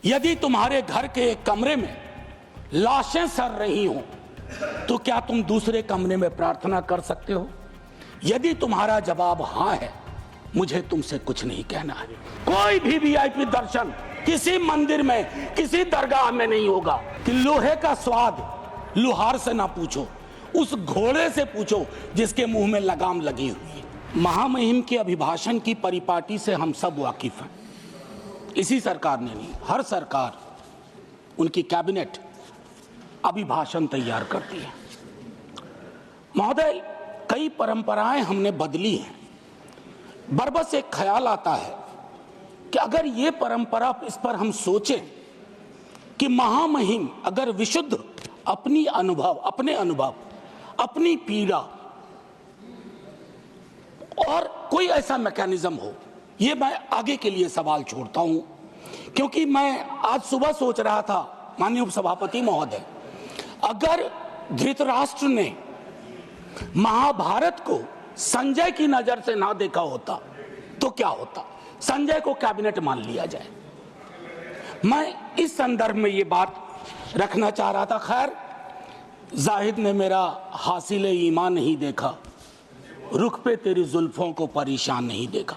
यदि तुम्हारे घर के एक कमरे में लाशें सड़ रही हों तो क्या तुम दूसरे कमरे में प्रार्थना कर सकते हो? यदि तुम्हारा जवाब हां है, मुझे तुमसे कुछ नहीं कहना है। कोई भी वीआईपी दर्शन किसी मंदिर में, किसी दरगाह में नहीं होगा। कि लोहे का स्वाद लोहार से ना पूछो, उस घोड़े से पूछो जिसके मुंह में लगाम लगी हुई है। महामहिम के अभिभाषण की परिपाटी से हम सब वाकिफ हैं। इसी सरकार ने नहीं, हर सरकार, उनकी कैबिनेट अभिभाषण तैयार करती है। महोदय, कई परंपराएं हमने बदली हैं। बरबस एक ख्याल आता है कि अगर ये परंपरा, इस पर हम सोचें कि महामहिम अगर विशुद्ध अपने अनुभव, अपनी पीड़ा और कोई ऐसा मैकेनिज्म हो, ये मैं आगे के लिए सवाल छोड़ता हूं। क्योंकि मैं आज सुबह सोच रहा था, माननीय उपसभापति महोदय, अगर धृतराष्ट्र ने महाभारत को संजय की नजर से ना देखा होता तो क्या होता? संजय को कैबिनेट मान लिया जाए। मैं इस संदर्भ में ये बात रखना चाह रहा था। खैर, जाहिद ने मेरा हासिल ईमान नहीं देखा, रुख पे तेरी जुल्फों को परेशान नहीं देखा।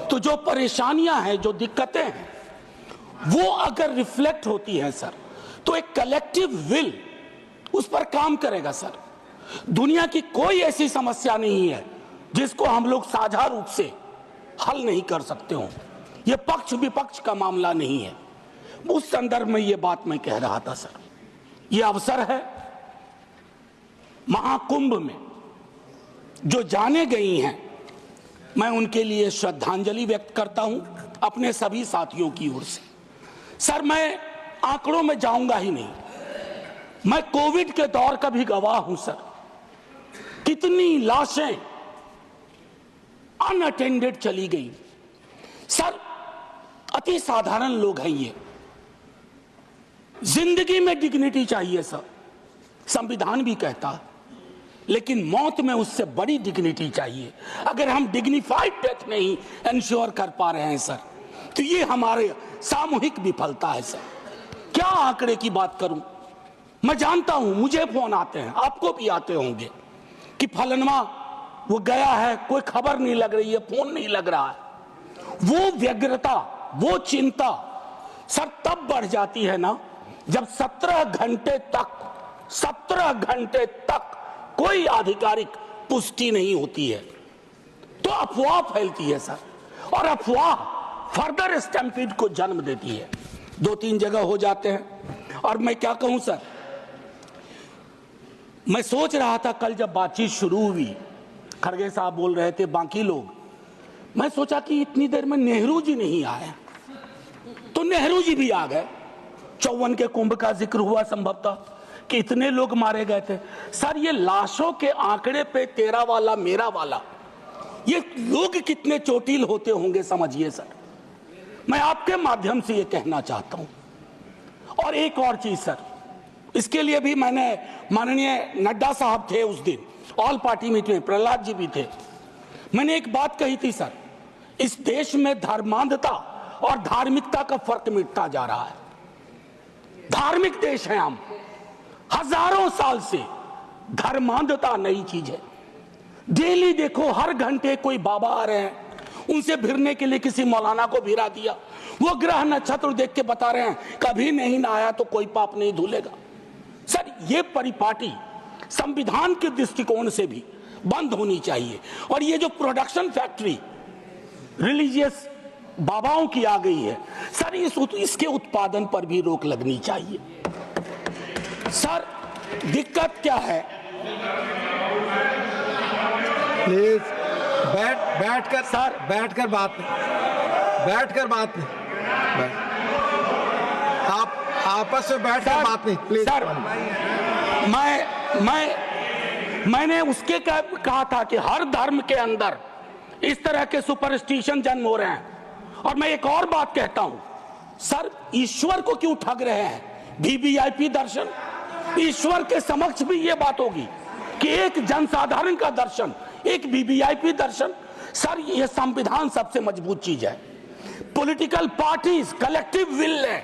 तो जो परेशानियां हैं, जो दिक्कतें हैं, वो अगर रिफ्लेक्ट होती है सर, तो एक कलेक्टिव विल उस पर काम करेगा सर। दुनिया की कोई ऐसी समस्या नहीं है जिसको हम लोग साझा रूप से हल नहीं कर सकते हो। यह पक्ष विपक्ष का मामला नहीं है। उस संदर्भ में यह बात मैं कह रहा था सर। यह अवसर है, महाकुंभ में जो जाने गई हैं, मैं उनके लिए श्रद्धांजलि व्यक्त करता हूं अपने सभी साथियों की ओर से। सर, मैं आंकड़ों में जाऊंगा ही नहीं। मैं कोविड के दौर का भी गवाह हूं सर। कितनी लाशें अनअटेंडेड चली गई सर। अति साधारण लोग हैं ये। जिंदगी में डिग्निटी चाहिए सर, संविधान भी कहता है, लेकिन मौत में उससे बड़ी डिग्निटी चाहिए। अगर हम डिग्निफाइड डेथ नहीं इंश्योर कर पा रहे हैं सर, तो ये हमारे सामूहिक विफलता है सर। क्या आंकड़े की बात करूं? मैं जानता हूं, मुझे फोन आते हैं, आपको भी आते होंगे, कि फलनवा वो गया है, कोई खबर नहीं लग रही है, फोन नहीं लग रहा है। वो व्यग्रता, वो चिंता सर तब बढ़ जाती है ना, जब 17 घंटे तक कोई आधिकारिक पुष्टि नहीं होती है, तो अफवाह फैलती है सर। और अफवाह फर्दर स्टैम्पीड को जन्म देती है। 2-3 जगह हो जाते हैं। और मैं क्या कहूं सर, मैं सोच रहा था कल जब बातचीत शुरू हुई, खड़गे साहब बोल रहे थे, बाकी लोग, मैं सोचा कि इतनी देर में नेहरू जी नहीं आए, तो नेहरू जी भी आ गए। 54 के कुंभ का जिक्र हुआ संभवतः कि इतने लोग मारे गए थे सर। ये लाशों के आंकड़े पे तेरा वाला मेरा वाला, ये लोग कितने चोटिल होते होंगे समझिए सर। मैं आपके माध्यम से ये कहना चाहता हूं। और एक और चीज सर, इसके लिए भी मैंने, माननीय नड्डा साहब थे उस दिन ऑल पार्टी मीटिंग में, प्रहलाद जी भी थे, मैंने एक बात कही थी सर, इस देश में धर्मांधता और धार्मिकता का फर्क मिटता जा रहा है। धार्मिक देश है हम, हजारों साल से। धर्मांधता नई चीज है। डेली देखो, हर घंटे कोई बाबा आ रहे हैं, उनसे भिड़ने के लिए किसी मौलाना को भिड़ा दिया, वो ग्रह नक्षत्र देख के बता रहे हैं कभी नहीं नहाया तो कोई पाप नहीं धुलेगा। सर, ये परिपाटी संविधान के दृष्टिकोण से भी बंद होनी चाहिए। और ये जो प्रोडक्शन फैक्ट्री रिलीजियस बाबाओं की आ गई है सर, इसके उत्पादन पर भी रोक लगनी चाहिए। सर, दिक्कत क्या है? प्लीज बैठकर सर, बैठकर बात नहीं, आप आपस में बैठकर बात नहीं प्लीज। सर, मैंने उसके कहा था कि हर धर्म के अंदर इस तरह के सुपरस्टिशन जन्म हो रहे हैं। और मैं एक और बात कहता हूं सर, ईश्वर को क्यों ठग रहे हैं? वीवीआईपी दर्शन, ईश्वर के समक्ष भी ये बात होगी कि एक जनसाधारण का दर्शन, एक वीवीआईपी दर्शन। सर, ये संविधान सबसे मजबूत चीज है। पॉलिटिकल पार्टीज कलेक्टिव विल है,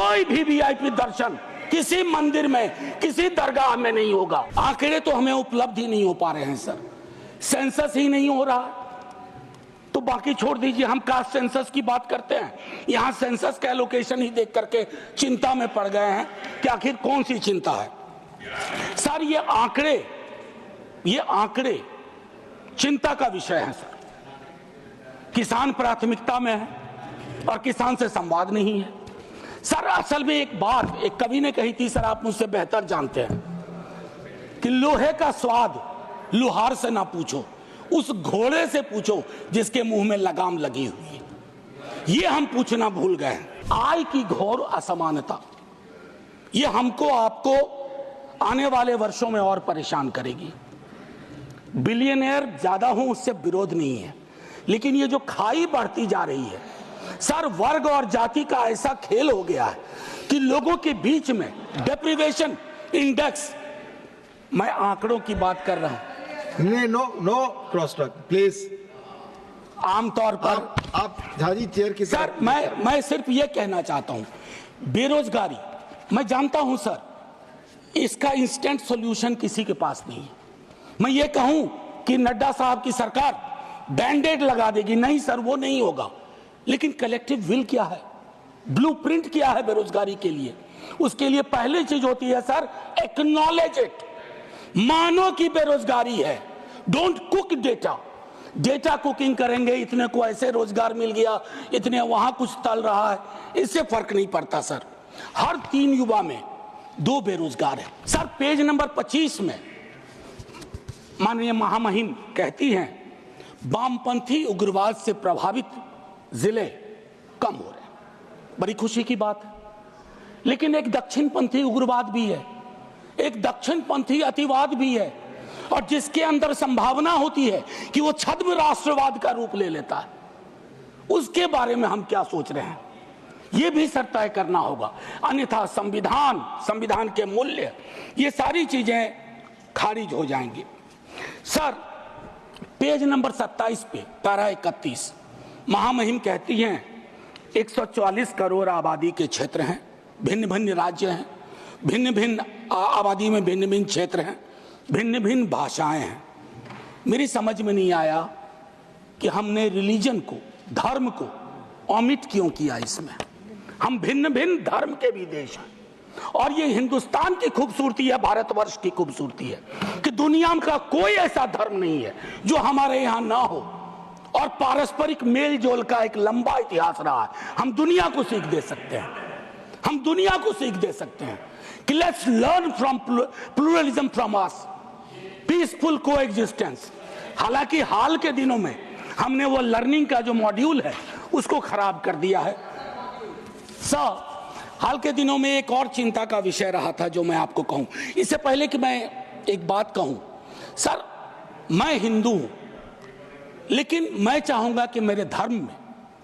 कोई भी वीआईपी दर्शन किसी मंदिर में, किसी दरगाह में नहीं होगा। आंकड़े तो हमें उपलब्ध ही नहीं हो पा रहे हैं सर, सेंसस ही नहीं हो रहा, तो बाकी छोड़ दीजिए। हम कास्ट सेंसस की बात करते हैं, यहां सेंसस का एलोकेशन ही देख करके चिंता में पड़ गए हैं कि आखिर कौन सी चिंता है। सर ये आंकड़े चिंता का विषय है सर। किसान प्राथमिकता में है और किसान से संवाद नहीं है सर। असल में एक बात एक कवि ने कही थी सर, आप मुझसे बेहतर जानते हैं, कि लोहे का स्वाद लोहार से ना पूछो, उस घोड़े से पूछो जिसके मुंह में लगाम लगी हुई है। ये हम पूछना भूल गए हैं। आय की घोर असमानता ये हमको आपको आने वाले वर्षों में और परेशान करेगी। बिलियनियर ज्यादा हो उससे विरोध नहीं है, लेकिन ये जो खाई बढ़ती जा रही है सर, वर्ग और जाति का ऐसा खेल हो गया है कि लोगों के बीच में डेप्रिवेशन इंडेक्स, मैं आंकड़ों की बात कर रहा हूं। No cross talk please. आमतौर पर आप झाजी चेयर की सर, मैं सिर्फ ये कहना चाहता हूं, बेरोजगारी मैं जानता हूं सर, इसका इंस्टेंट सॉल्यूशन किसी के पास नहीं है। मैं ये कहूं कि नड्डा साहब की सरकार बैंडेड लगा देगी, नहीं सर, वो नहीं होगा। लेकिन कलेक्टिव विल क्या है, ब्लूप्रिंट क्या है बेरोजगारी के लिए? उसके लिए पहली चीज होती है सर, एक्नॉलेज इट, मानो कि बेरोजगारी है। Don't cook data. Data cooking करेंगे, इतने को ऐसे रोजगार मिल गया, इतने वहां कुछ तल रहा है, इससे फर्क नहीं पड़ता सर। हर 3 युवा में 2 बेरोजगार है सर। पेज नंबर 25 में माननीय महामहिम कहती हैं, वामपंथी उग्रवाद से प्रभावित जिले कम हो रहे हैं। बड़ी खुशी की बात है, लेकिन एक दक्षिणपंथी उग्रवाद भी है, एक दक्षिणपंथी अतिवाद भी है, और जिसके अंदर संभावना होती है कि वो छद्म राष्ट्रवाद का रूप ले लेता है। उसके बारे में हम क्या सोच रहे हैं, ये भी सर तय करना होगा। अन्यथा संविधान के मूल्य, ये सारी चीजें खारिज हो जाएंगी। सर पेज नंबर 27 पे पैरा 31 महामहिम कहती हैं, 144 करोड़ आबादी के क्षेत्र हैं, भिन्न भिन्न राज्य हैं, भिन्न भिन्न आबादी में भिन्न भिन्न क्षेत्र हैं, भिन्न भिन्न भाषाएं हैं। मेरी समझ में नहीं आया कि हमने रिलीजन को, धर्म को ओमिट क्यों किया इसमें। हम भिन्न भिन्न धर्म के भी देश हैं, और ये हिंदुस्तान की खूबसूरती है, भारतवर्ष की खूबसूरती है कि दुनिया का कोई ऐसा धर्म नहीं है जो हमारे यहाँ ना हो, और पारस्परिक मेल जोल का एक लंबा इतिहास रहा है। हम दुनिया को सीख दे सकते हैं, हम दुनिया को सीख दे सकते हैं कि let's learn from pluralism from us, peaceful coexistence. हालांकि हाल के दिनों में हमने वो लर्निंग का जो मॉड्यूल है उसको खराब कर दिया है। सर हाल के दिनों में एक और चिंता का विषय रहा था जो मैं आपको कहूं। इससे पहले कि मैं एक बात कहूं, सर मैं हिंदू हूं, लेकिन मैं चाहूंगा कि मेरे धर्म में,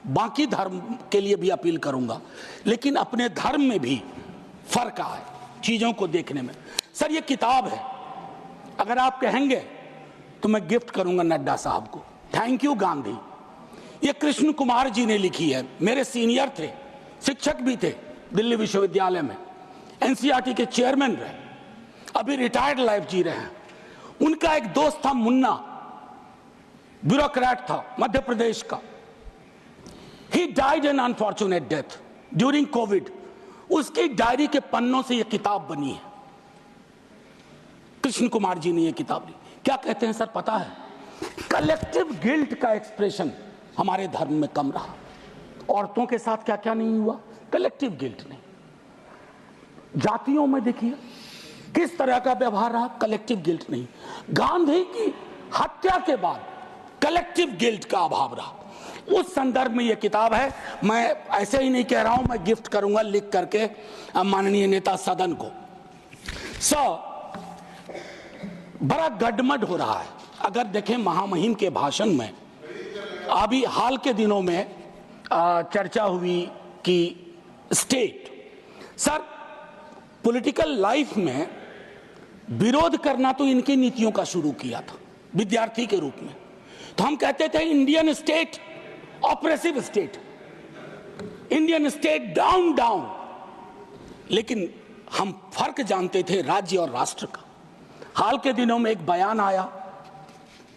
बाकी धर्म के लिए भी अपील करूंगा, लेकिन अपने धर्म में भी फर्क आए चीजों को देखने में। सर ये किताब है, अगर आप कहेंगे तो मैं गिफ्ट करूंगा नड्डा साहब को। Thank you Gandhi. ये कृष्ण कुमार जी ने लिखी है, मेरे सीनियर थे, शिक्षक भी थे दिल्ली विश्वविद्यालय में, एनसीईआरटी के चेयरमैन रहे, अभी रिटायर्ड लाइफ जी रहे हैं। उनका एक दोस्त था मुन्ना, ब्यूरोक्रेट था मध्य प्रदेश का। He died an unfortunate death during Covid. उसकी डायरी के पन्नों से यह किताब बनी है। कृष्ण कुमार जी ने यह किताब ली। क्या कहते हैं सर पता है, कलेक्टिव गिल्ट का एक्सप्रेशन हमारे धर्म में कम रहा। औरतों के साथ क्या क्या नहीं हुआ, कलेक्टिव गिल्ट नहीं। जातियों में देखिए किस तरह का व्यवहार रहा, कलेक्टिव गिल्ट नहीं। गांधी की हत्या के बाद कलेक्टिव गिल्ट का अभाव रहा। उस संदर्भ में यह किताब है। मैं ऐसे ही नहीं कह रहा हूं, मैं गिफ्ट करूंगा लिख करके माननीय नेता सदन को। बड़ा गडमड हो रहा है। अगर देखें महामहिम के भाषण में, अभी हाल के दिनों में चर्चा हुई कि स्टेट, सर पॉलिटिकल लाइफ में विरोध करना तो इनकी नीतियों का शुरू किया था विद्यार्थी के रूप में। तो हम कहते थे Indian state oppressive state, Indian state down down, लेकिन हम फर्क जानते थे राज्य और राष्ट्र का। हाल के दिनों में एक बयान आया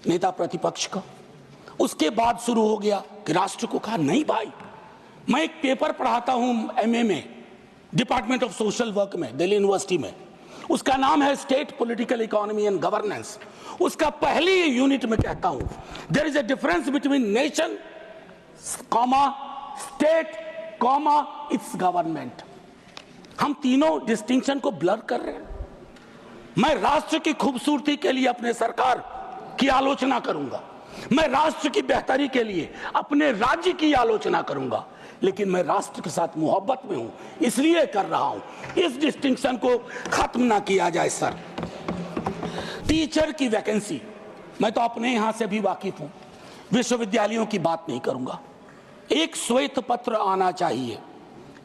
नेता प्रतिपक्ष का, उसके बाद शुरू हो गया कि राष्ट्र को कहा नहीं भाई। मैं एक पेपर पढ़ाता हूं एमए में, डिपार्टमेंट ऑफ सोशल वर्क में, दिल्ली यूनिवर्सिटी में। उसका नाम है state political economy and governance. उसका पहली यूनिट में कहता हूं there is a difference between nation comma state comma it's government. हम तीनों डिस्टिंक्शन को ब्लर कर रहे हैं। मैं राष्ट्र की खूबसूरती के लिए अपने सरकार की आलोचना करूंगा, मैं राष्ट्र की बेहतरी के लिए अपने राज्य की आलोचना करूंगा, लेकिन मैं राष्ट्र के साथ मोहब्बत में हूं, इसलिए कर रहा हूं। इस डिस्टिंक्शन को खत्म ना किया जाए सर। टीचर की वैकेंसी, मैं तो अपने यहां से भी वाकिफ हूं, विश्वविद्यालयों की बात नहीं करूंगा। एक श्वेत पत्र आना चाहिए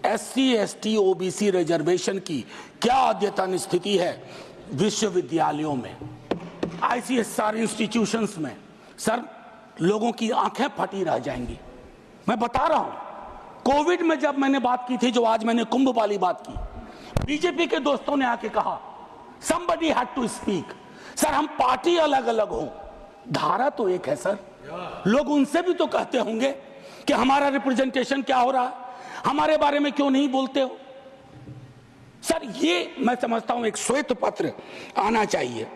एससी एसटी ओबीसी रिजर्वेशन की क्या अद्यतन स्थिति है विश्वविद्यालयों में, आईसीएसआर इंस्टीट्यूशंस में। सर लोगों की आंखें फटी रह जाएंगी। मैं बता रहा हूं, कोविड में जब मैंने बात की थी, जो आज मैंने कुंभ वाली बात की, बीजेपी के दोस्तों ने आके कहा somebody had to speak। Sir हम पार्टी अलग अलग हो, धारा तो एक है सर। लोग उनसे भी तो कहते होंगे कि हमारा रिप्रेजेंटेशन क्या हो रहा है, हमारे बारे में क्यों नहीं बोलते हो। सर ये मैं समझता हूं एक श्वेत पत्र आना चाहिए।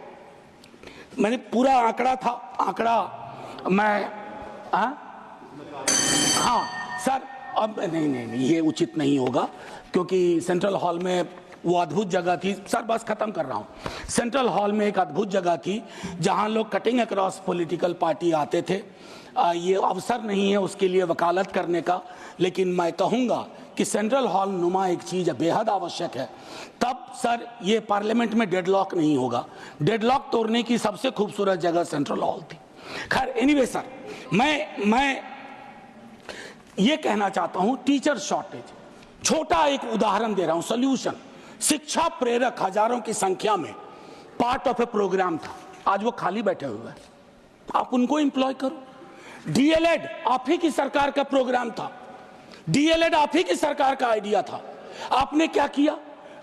मैंने पूरा आंकड़ा था, आंकड़ा मैं हाँ सर अब नहीं ये उचित नहीं होगा, क्योंकि सेंट्रल हॉल में वो अद्भुत जगह थी। सर बस खत्म कर रहा हूं। सेंट्रल हॉल में एक अद्भुत जगह थी जहां लोग कटिंग अक्रॉस पॉलिटिकल पार्टी आते थे। ये अवसर नहीं है उसके लिए वकालत करने का, लेकिन मैं कहूंगा कि सेंट्रल हॉल नुमा एक चीज बेहद आवश्यक है। तब सर ये पार्लियामेंट में डेडलॉक नहीं होगा। डेडलॉक तोड़ने की सबसे खूबसूरत जगह सेंट्रल हॉल थी। खैर एनीवे सर, मैं ये कहना चाहता हूं टीचर शॉर्टेज, छोटा एक उदाहरण दे रहा हूं, सोल्यूशन। शिक्षा प्रेरक हजारों की संख्या में पार्ट ऑफ ए प्रोग्राम था, आज वो खाली बैठे हुए हैं, आप उनको एम्प्लॉय करो। डीएलएड आप ही की सरकार का प्रोग्राम था, डीएलएड आप ही की सरकार का आइडिया था। आपने क्या किया,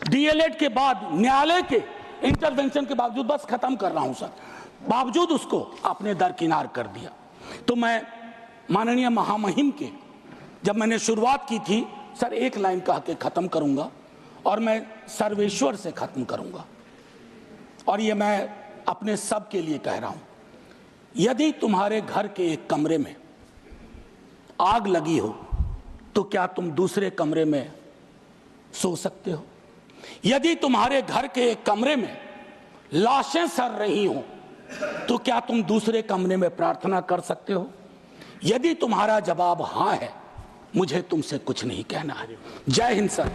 डीएलएड के बाद न्यायालय के इंटरवेंशन के बावजूद, बस खत्म कर रहा हूं सर, बावजूद उसको आपने दरकिनार कर दिया। तो मैं माननीय महामहिम के, जब मैंने शुरुआत की थी सर, एक लाइन कह के खत्म करूंगा और मैं सर्वेश्वर से खत्म करूंगा, और ये मैं अपने सब के लिए कह रहा हूं। यदि तुम्हारे घर के एक कमरे में आग लगी हो तो क्या तुम दूसरे कमरे में सो सकते हो? यदि तुम्हारे घर के एक कमरे में लाशें सड़ रही हो तो क्या तुम दूसरे कमरे में प्रार्थना कर सकते हो? यदि तुम्हारा जवाब हां है, मुझे तुमसे कुछ नहीं कहना है। जय हिंद सर।